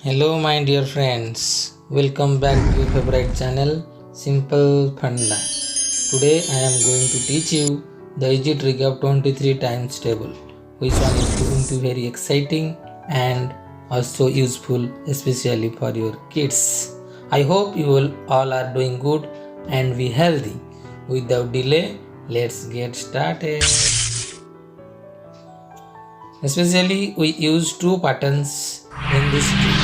Hello, my dear friends. Welcome back to your favorite channel, Simple Funda. Today, I am going to teach you the easy trick of 23 times table, which one is going to be very exciting and also useful, especially for your kids. I hope you all are doing good and be healthy. Without delay, let's get started. Especially, we use two patterns in this trick.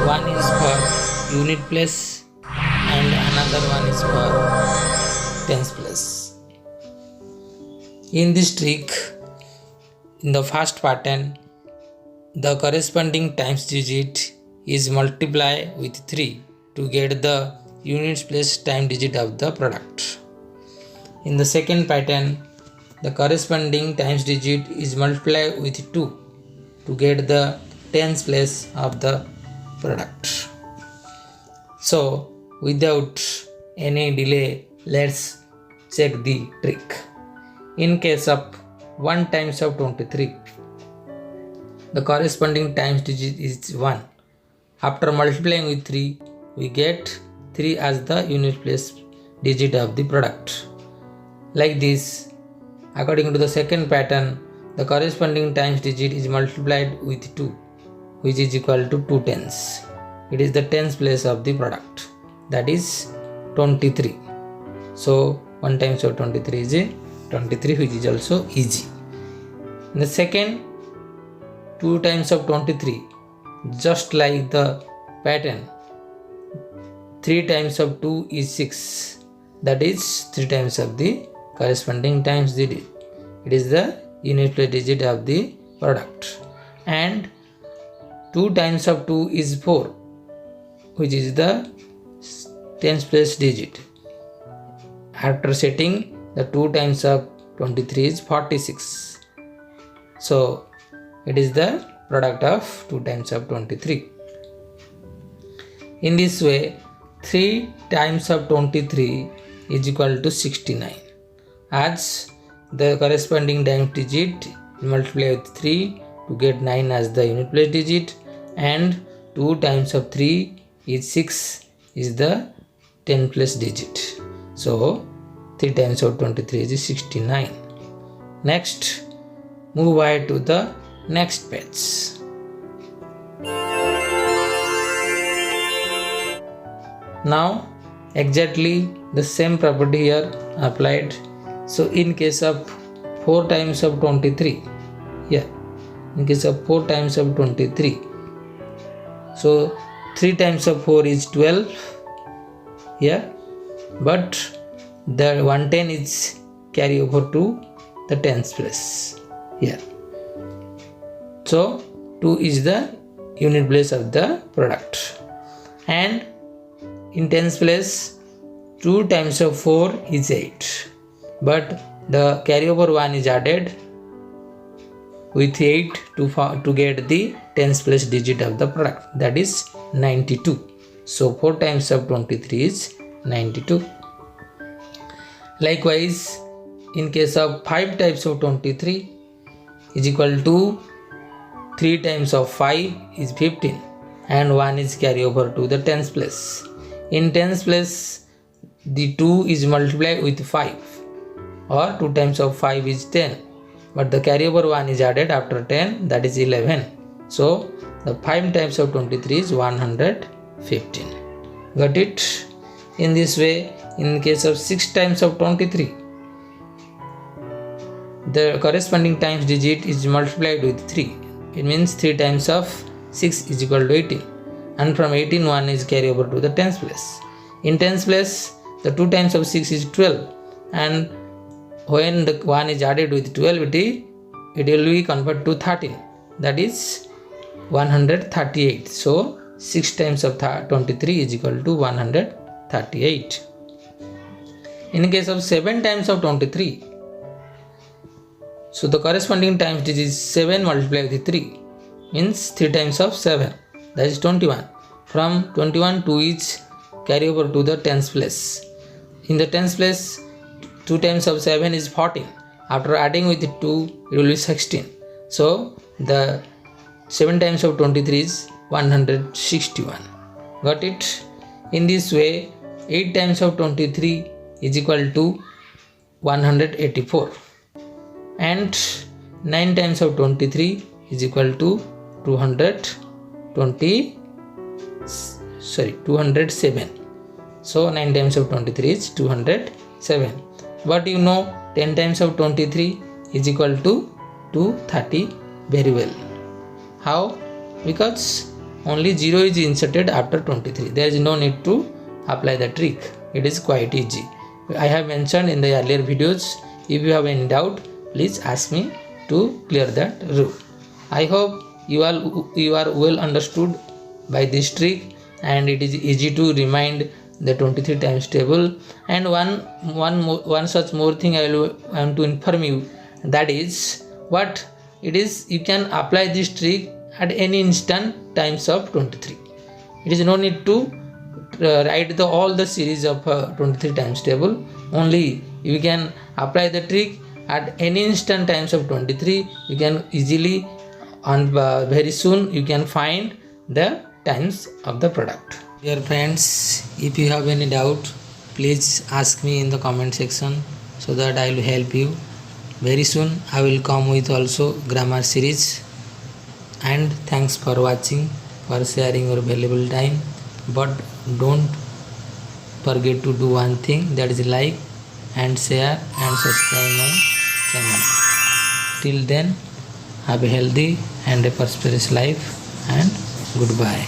One is for unit place and another one is for tens place. In this trick, in the first pattern, the corresponding times digit is multiplied with 3 to get the units place time digit of the product. In the second pattern, the corresponding times digit is multiplied with 2 to get the tens place of the product. So without any delay, let's check the trick. In case of 1 times of 23, the corresponding times digit is 1. After multiplying with 3, we get 3 as the unit place digit of the product. Like this, according to the second pattern, the corresponding times digit is multiplied with 2, which is equal to 2 tens. It is the tens place of the product, that is 23. So 1 times of 23 is 23, which is also easy. In the second, 2 times of 23, just like the pattern, 3 times of 2 is 6, that is 3 times of the corresponding times digit. It is the unit place digit of the product. And 2 times of 2 is 4, which is the tens place digit. After setting, the 2 times of 23 is 46. So it is the product of 2 times of 23. In this way, 3 times of 23 is equal to 69, as the corresponding times digit multiplied with 3 to get 9 as the unit place digit, and 2 times of 3 is 6 is the 10 place digit. So 3 times of 23 is 69. Next, move ahead to the next page. Now exactly the same property here applied. So in case of 4 times of 23, in case of 4 times of 23, so 3 times of 4 is 12, but the 110 is carry over to the tens place here. So 2 is the unit place of the product, and in tens place 2 times of 4 is 8, but the carryover 1 is added with 8 to get the tens place digit of the product, that is 92. So 4 times of 23 is 92. Likewise, in case of 5 types of 23 is equal to 3 times of 5 is 15, and 1 is carry over to the tens place. In tens place, the 2 is multiplied with 5, or 2 times of 5 is 10, but the carryover 1 is added after 10, that is 11. So the 5 times of 23 is 115. Got it? In this way, in case of 6 times of 23, the corresponding times digit is multiplied with 3. It means 3 times of 6 is equal to 18, and from 18 1 is carry over to the tens place. In tens place, the 2 times of 6 is 12, and when the 1 is added with 12, it will be converted to 13, that is 138. So 6 times of 23 is equal to 138. In case of 7 times of 23, so the corresponding times digit is 7 multiplied with 3, means 3 times of 7, that is 21. From 21, 2 is carry over to the tens place. In the tens place, 2 times of 7 is 14. After adding with 2, it will be 16. So the 7 times of 23 is 161. Got it? In this way 8 times of 23 is equal to 184 and 9 times of 23 is equal to 207. So 9 times of 23 is 207. But you know 10 times of 23 is equal to 230 very well. How? Because only 0 is inserted after 23. There is no need to apply the trick. It is quite easy. I have mentioned in the earlier videos. If you have any doubt, please ask me to clear that rule. I hope you are well understood by this trick, and it is easy to remind the 23 times table. And one such more thing I want to inform you, that is what it is. You can apply this trick at any instant times of 23. It is no need to write all the series of 23 times table. Only you can apply the trick at any instant times of 23. You can easily and very soon you can find the times of the product. Dear friends, if you have any doubt, please ask me in the comment section so that I will help you. Very soon I will come with also grammar series. And thanks for watching, for sharing your valuable time. But don't forget to do one thing, that is like and share and subscribe my channel. Till then, have a healthy and a prosperous life, and goodbye.